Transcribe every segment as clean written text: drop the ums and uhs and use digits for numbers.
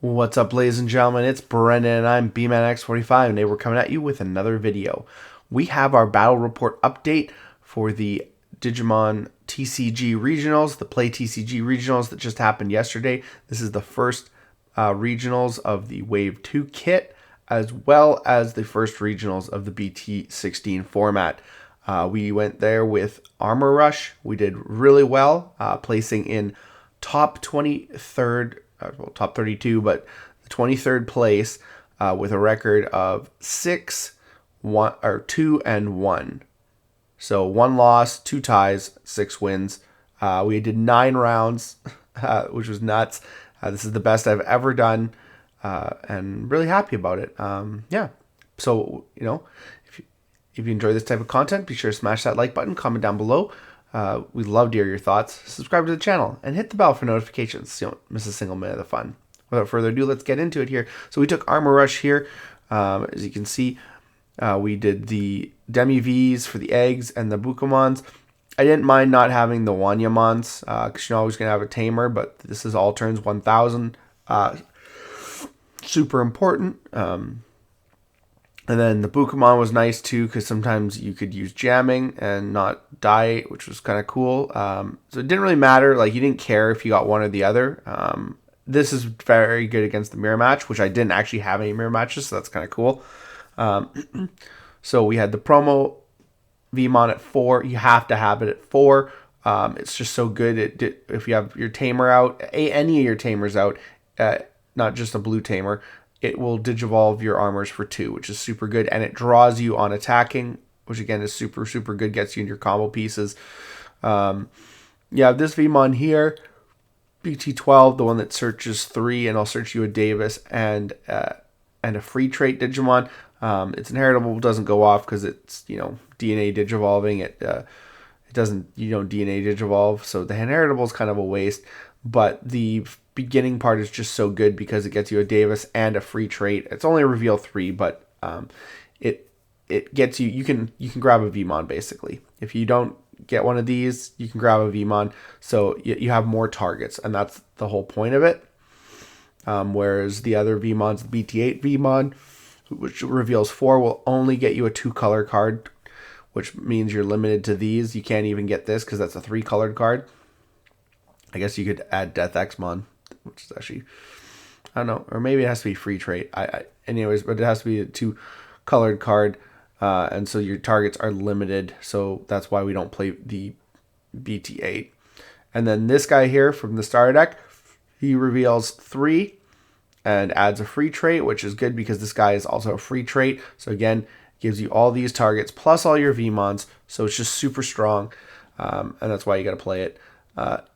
What's up, ladies and gentlemen? It's Brendan and I'm BManX45 and today we're coming at you with another video. We have our battle report update for the Digimon TCG regionals, the Play TCG regionals that just happened yesterday. This is the first regionals of the Wave 2 kit, as well as the first regionals of the BT16 format. We went there with Armor Rush. We did really well, placing in top 23rd, top 32, but the 23rd place with a record of 2 and 1. So 1 loss, 2 ties, 6 wins. We did 9 rounds, which was nuts. This is the best I've ever done, and really happy about it. Yeah. So, if you enjoy this type of content, be sure to smash that like button, comment down below. We'd love to hear your thoughts. Subscribe to the channel and hit the bell for notifications so you don't miss a single minute of the fun. Without further ado, let's get into it here. So we took Armor Rush here. As you can see, we did the Demi Vs for the eggs and the Bukamons. I didn't mind not having the Wanyamons because you're always going to have a tamer, but this is all turns 1000. Super important. And then the Bukamon was nice too, because sometimes you could use jamming and not die, which was kind of cool. So it didn't really matter. Like, you didn't care if you got one or the other. This is very good against the mirror match, which I didn't actually have any mirror matches, so that's kind of cool. So we had the promo Vmon at 4. You have to have it at 4. It's just so good. If you have your tamer out, any of your tamers out, not just a blue tamer, it will digivolve your armors for 2, which is super good. And it draws you on attacking, which again is super, super good. Gets you in your combo pieces. Yeah, this Vmon here, BT12, the one that searches 3, and I'll search you a Davis and a free trait Digimon. It's inheritable, doesn't go off because it's, DNA digivolving. It doesn't, DNA digivolve. So the inheritable is kind of a waste. But the beginning part is just so good because it gets you a Davis and a free trait. It's only a reveal 3, but it gets you. You can grab a Vmon basically. If you don't get one of these, you can grab a Vmon. So you have more targets, and that's the whole point of it. Whereas the other Vmons, the BT8 Vmon, which reveals 4, will only get you a 2-color card, which means you're limited to these. You can't even get this because that's a 3-colored card. I guess you could add Death Xmon, which is actually, I don't know, or maybe it has to be free trait. Anyways, but it has to be a 2-colored card, and so your targets are limited. So that's why we don't play the BT8. And then this guy here from the starter deck, he reveals 3 and adds a free trait, which is good because this guy is also a free trait. So again, gives you all these targets plus all your Vmons. So it's just super strong, and that's why you got to play it.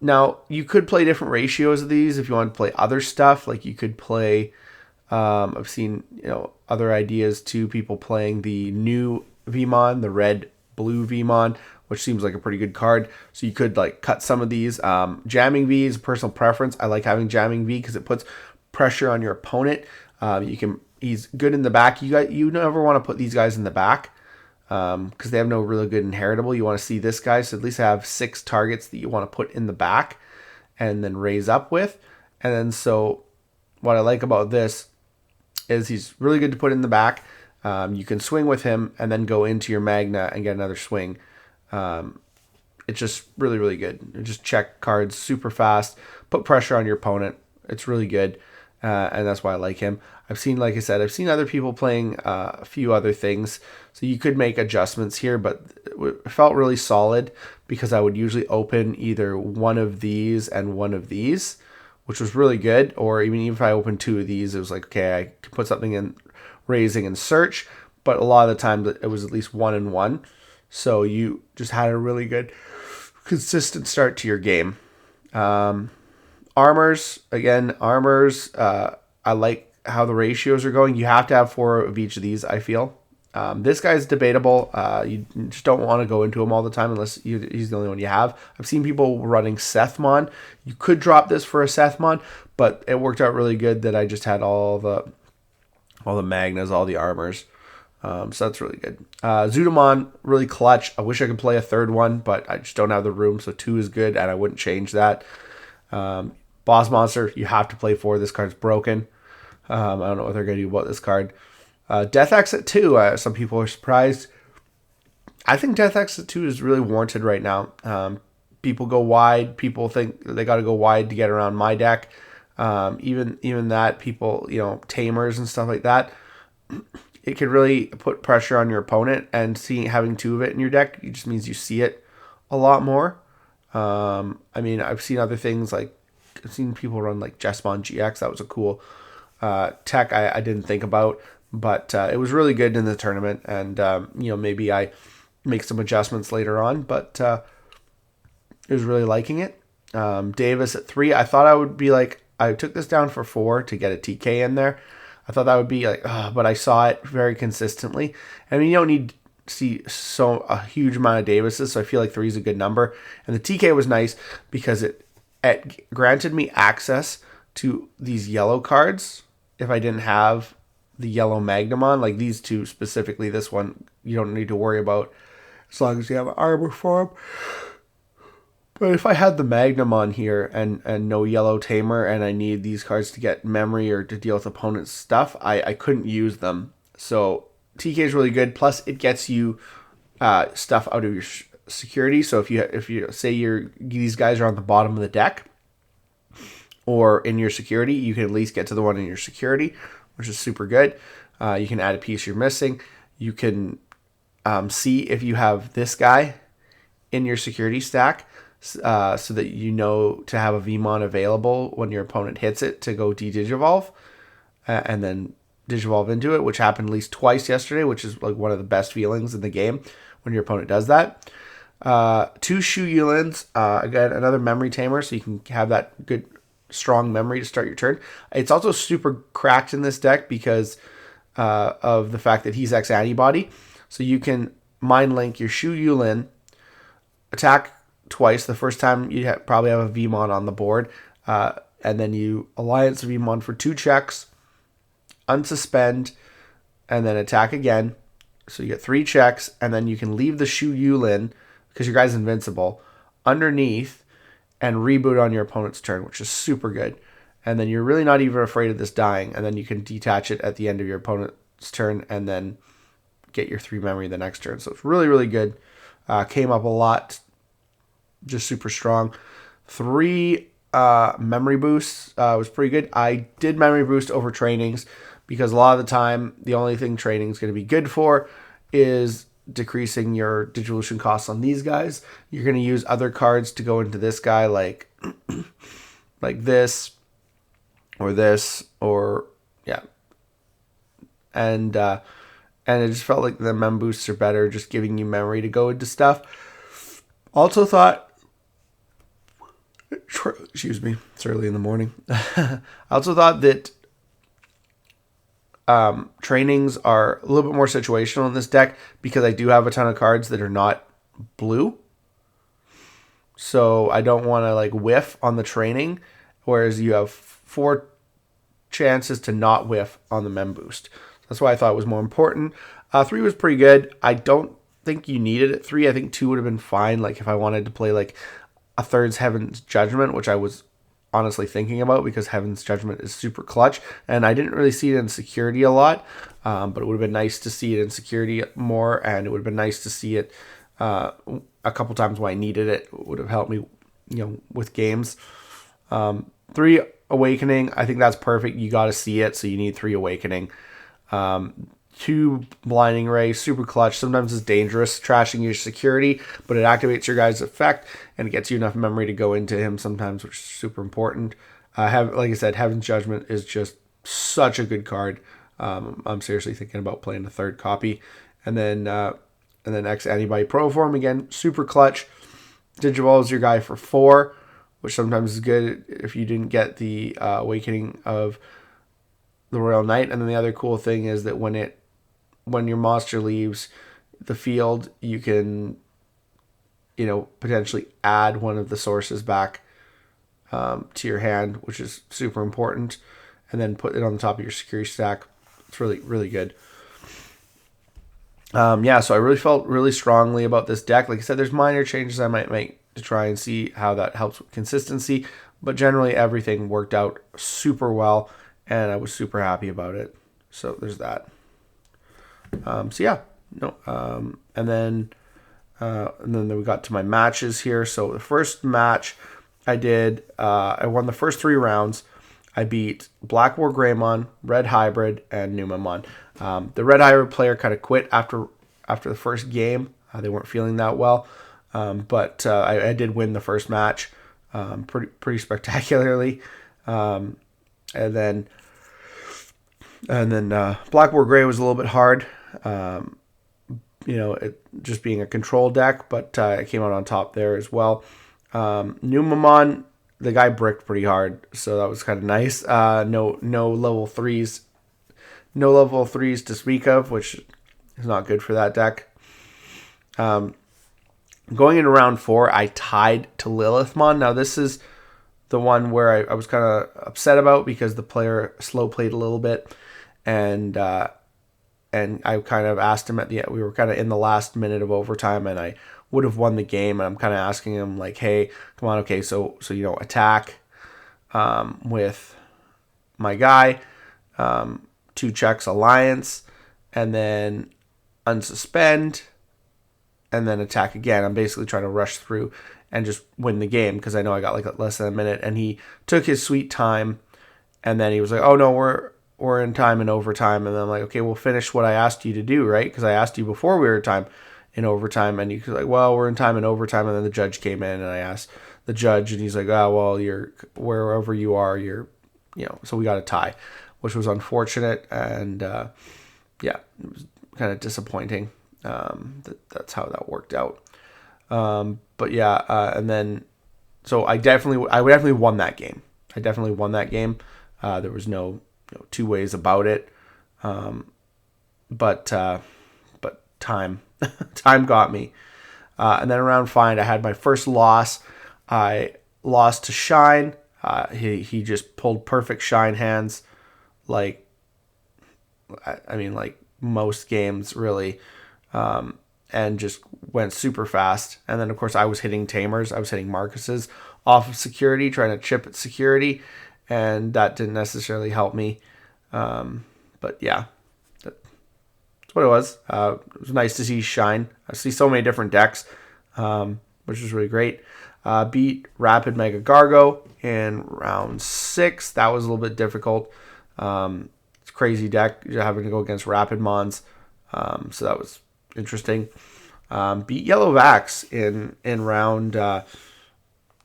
Now, you could play different ratios of these if you want to play other stuff. Like, you could play, I've seen, other ideas too, people playing the new Vmon, the red-blue Vmon, which seems like a pretty good card. So you could, like, cut some of these. Jamming V is a personal preference. I like having Jamming V because it puts pressure on your opponent. He's good in the back. You never want to put these guys in the back, because they have no really good inheritable. You want to see this guy, so at least have 6 targets that you want to put in the back and then raise up with. And then, so what I like about this is he's really good to put in the back. You can swing with him and then go into your Magna and get another swing. It's just really, really good. Just check cards super fast, put pressure on your opponent. It's really good, and that's why I like him. Like I said, I've seen other people playing a few other things, so you could make adjustments here, but it felt really solid because I would usually open either one of these and one of these, which was really good, or even if I opened 2 of these, it was like, okay, I can put something in raising and search, but a lot of the time it was at least 1 and 1, so you just had a really good, consistent start to your game. Armors, I like how the ratios are going. You have to have 4 of each of these, I feel. This guy's debatable. You just don't want to go into him all the time unless he's the only one you have. I've seen people running Sethmon. You could drop this for a Sethmon, but it worked out really good that I just had all the Magnas, all the armors. So that's really good. Zudomon, really clutch. I wish I could play a 3rd one, but I just don't have the room, so 2 is good, and I wouldn't change that. Boss Monster, you have to play 4. This card's broken. I don't know what they're going to do about this card. Death X at 2. Some people are surprised. I think Death X at 2 is really warranted right now. People go wide. People think they got to go wide to get around my deck. Even that, people, tamers and stuff like that. It can really put pressure on your opponent, and having 2 of it in your deck, it just means you see it a lot more. I've seen other things, like I've seen people run like Jesmon GX. That was a cool tech I didn't think about, but it was really good in the tournament, and maybe I make some adjustments later on, but I was really liking it. Davis at 3. I thought I would be like, I took this down for 4 to get a TK in there. I thought that would be like, but I saw it very consistently. I mean, you don't need to see a huge amount of Davises, so I feel like 3 is a good number. And the TK was nice because it granted me access to these yellow cards if I didn't have the yellow Magnamon, like these 2 specifically. This one you don't need to worry about as long as you have an armor form. But if I had the Magnamon here and no yellow tamer, and I need these cards to get memory or to deal with opponent's stuff, I couldn't use them. So TK is really good. Plus, it gets you stuff out of your security. So if you say these guys are on the bottom of the deck or in your security, you can at least get to the one in your security, which is super good. You can add a piece you're missing. You can see if you have this guy in your security stack, so that you know to have a VMon available when your opponent hits it to go de-digivolve and then digivolve into it, which happened at least twice yesterday, which is like one of the best feelings in the game when your opponent does that. 2 Shu Yulins, again, another memory tamer, so you can have that good strong memory to start your turn. It's also super cracked in this deck because of the fact that he's X-Antibody. So you can mind link your Shu Yulin, attack twice. The first time you probably have a VMon on the board, and then you alliance VMon for 2 checks, unsuspend, and then attack again. So you get 3 checks, and then you can leave the Shu Yulin, because your guy's invincible, underneath and reboot on your opponent's turn, which is super good. And then you're really not even afraid of this dying, and then you can detach it at the end of your opponent's turn and then get your 3 memory the next turn. So it's really, really good. Came up a lot. Just super strong. 3 memory boosts was pretty good. I did memory boost over trainings because a lot of the time the only thing training is going to be good for is decreasing your Digivolution costs on these guys. You're going to use other cards to go into this guy, like this or yeah. And it just felt like the mem boosts are better, just giving you memory to go into stuff. Also thought, excuse me, it's early in the morning. I also thought that trainings are a little bit more situational in this deck because I do have a ton of cards that are not blue. So I don't want to like whiff on the training, whereas you have 4 chances to not whiff on the mem boost. That's why I thought it was more important. 3 was pretty good. I don't think you needed it 3. I think 2 would have been fine. Like if I wanted to play like a Third's Heaven's Judgment, which I was honestly thinking about because Heaven's Judgment is super clutch, and I didn't really see it in security a lot, but it would have been nice to see it in security more, and it would have been nice to see it a couple times when I needed it. It would have helped me, with games. 3 Awakening, I think that's perfect. You got to see it, so you need 3 Awakening. 2 Blinding Ray, super clutch. Sometimes it's dangerous, trashing your security, but it activates your guy's effect and it gets you enough memory to go into him sometimes, which is super important. Like I said, Heaven's Judgment is just such a good card. I'm seriously thinking about playing a 3rd copy. And then X-Antibody Pro Form, again, super clutch. Digivolves your guy for 4, which sometimes is good if you didn't get the Awakening of the Royal Knight. And then the other cool thing is that when your monster leaves the field, you can, potentially add one of the sources back to your hand, which is super important, and then put it on the top of your security stack. It's really, really good. So I really felt really strongly about this deck. Like I said, there's minor changes I might make to try and see how that helps with consistency, but generally everything worked out super well, and I was super happy about it. So there's that. So yeah, no, and then we got to my matches here. So the first match I did, I won the first 3 rounds. I beat Black War Greymon, Red Hybrid, and Numamon. The Red Hybrid player kind of quit after the first game. They weren't feeling that well, but I did win the first match pretty spectacularly. And then Black War Grey was a little bit hard. It just being a control deck, but it came out on top there as well. Numamon, the guy bricked pretty hard, so that was kind of nice. No level 3s. No level 3s to speak of, which is not good for that deck. Going into round 4, I tied to Lilithmon. Now, this is the one where I was kind of upset about because the player slow played a little bit, and I kind of asked him we were kind of in the last minute of overtime, and I would have won the game, and I'm kind of asking him like, hey, come on, okay, so attack with my guy, 2 checks alliance, and then unsuspend, and then attack again. I'm basically trying to rush through and just win the game because I know I got like less than a minute, and he took his sweet time, and then he was like, oh no, we're in time in overtime, and then I'm like, okay, we'll finish what I asked you to do, right? Because I asked you before we were in overtime, and he's like, well, we're in time in overtime, and then the judge came in, and I asked the judge, and he's like, oh, well, you're wherever you are, so we got a tie, which was unfortunate, and it was kind of disappointing. That's how that worked out. And then so I definitely won that game. I definitely won that game. There was no two ways about it. But time time got me. And then around 5, I had my first loss. I lost to Shine. He just pulled perfect Shine hands, like most games really, and just went super fast. And then of course I was hitting Tamers. I was hitting Marcus's off of security, trying to chip at security, and that didn't necessarily help me. But yeah, that's what it was. It was nice to see Shine. I see so many different decks, which was really great. Beat Rapid Mega Gargo in round 6. That was a little bit difficult. It's a crazy deck. You're having to go against Rapid Mons. So that was interesting. Beat Yellow Vax in round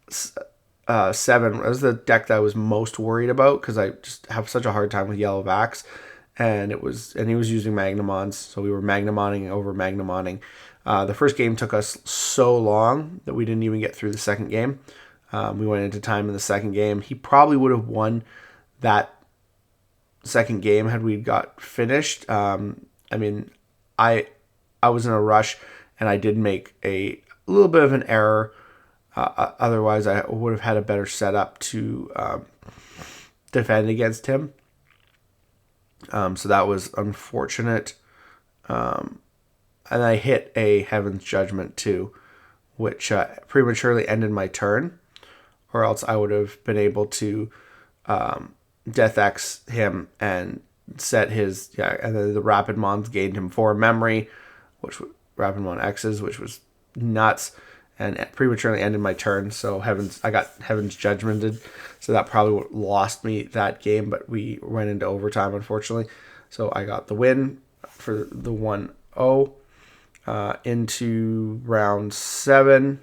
7. That was the deck that I was most worried about because I just have such a hard time with Yellow Vax. And he was using Magnamons, so we were Magnamoning over Magnamoning. The first game took us so long that we didn't even get through the second game. We went into time in the second game. He probably would have won that second game had we got finished. I was in a rush, and I did make a little bit of an error. Otherwise, I would have had a better setup to defend against him. So that was unfortunate. And I hit a Heaven's Judgment too, which prematurely ended my turn, or else I would have been able to Death X him and set his, and then the Rapid Mons gained him 4 memory, which Rapid Mon X's, which was nuts, and prematurely ended my turn. So I got Heaven's Judgmented, so that probably lost me that game, but we went into overtime, unfortunately. So I got the win for the 1-0. Into round 7,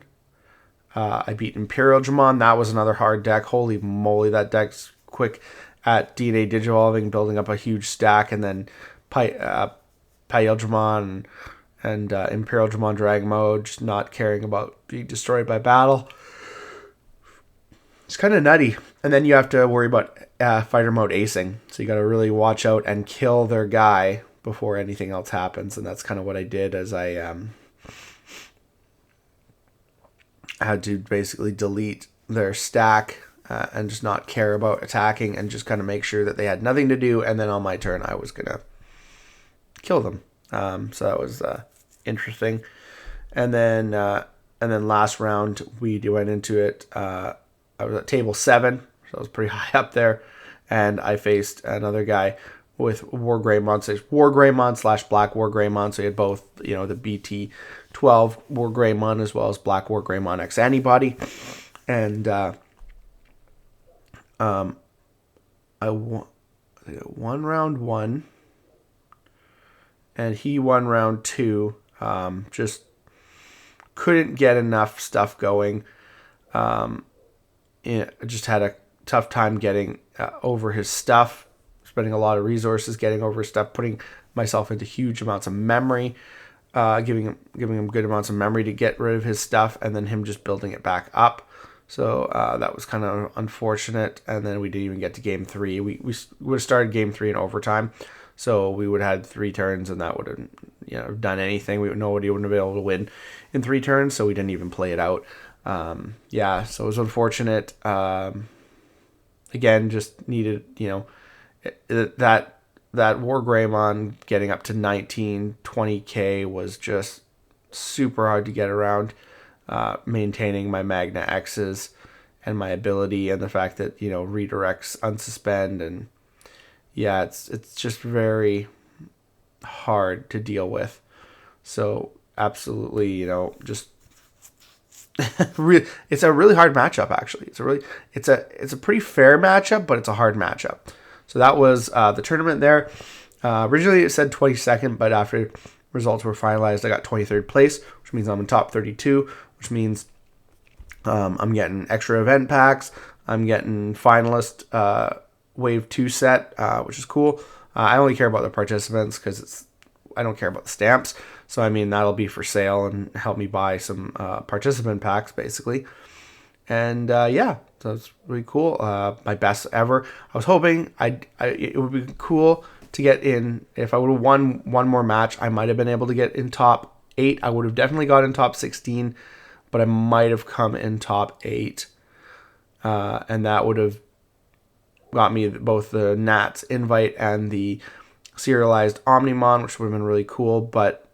I beat Imperial Dramon. That was another hard deck. Holy moly, that deck's quick at DNA Digivolving, building up a huge stack, and then Pyle Dramon and Imperial Dramon Drag Mode, just not caring about being destroyed by battle. It's kind of nutty. And then you have to worry about fighter mode acing. So you got to really watch out and kill their guy before anything else happens. And that's kind of what I did, as I had to basically delete their stack and just not care about attacking and just kind of make sure that they had nothing to do. And then on my turn, I was going to kill them. So that was interesting. And then last round, we went into it I was at table 7, so I was pretty high up there, and I faced another guy with War Greymon, so War Greymon / Black War Greymon. So he had both, the BT12 War Greymon as well as Black War Greymon X-Antibody, and I won round 1, and he won round 2. Just couldn't get enough stuff going. I just had a tough time getting over his stuff, spending a lot of resources getting over his stuff, putting myself into huge amounts of memory, giving him good amounts of memory to get rid of his stuff, and then him just building it back up. So that was kind of unfortunate. And then we didn't even get to game 3. We would have started game 3 in overtime, so we would have had 3 turns, and that would have done anything. Nobody would have been able to win in 3 turns, so we didn't even play it out. So it was unfortunate. Again, just needed, that War Greymon getting up to 19, 20k was just super hard to get around. Maintaining my Magna X's and my ability, and the fact that, redirects unsuspend, and it's just very hard to deal with. So absolutely, just it's a really hard matchup. Actually, it's a pretty fair matchup, but it's a hard matchup. So that was the tournament there. Originally it said 22nd, but after results were finalized, I got 23rd place, which means I'm in top 32, which means I'm getting extra event packs. I'm getting finalist wave 2 set, which is cool. I only care about the participants because I don't care about the stamps. So that'll be for sale and help me buy some participant packs basically. And so it's really cool. My best ever. I was hoping it would be cool to get in. If I would have won one more match, I might have been able to get in top 8. I would have definitely got in top 16, but I might have come in top 8. And that would have got me both the Nats invite and the serialized Omnimon, which would have been really cool. But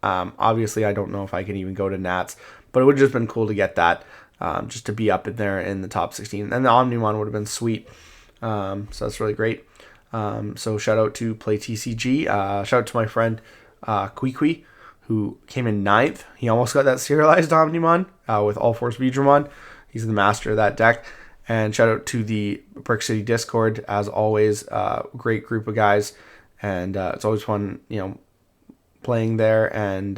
obviously, I don't know if I can even go to Nats, but it would have just been cool to get that, just to be up in there in the top 16. And the Omnimon would have been sweet. So that's really great. So shout out to Play TCG. Shout out to my friend Kwee, who came in 9th. He almost got that serialized Omnimon with All Force Beedramon. He's the master of that deck. And shout out to the Brick City Discord, as always. Great group of guys, and it's always fun, playing there, and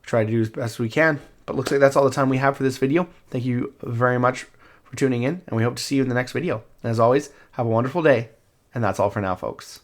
try to do as best we can. But looks like that's all the time we have for this video. Thank you very much for tuning in, and we hope to see you in the next video. And as always, have a wonderful day, and that's all for now, folks.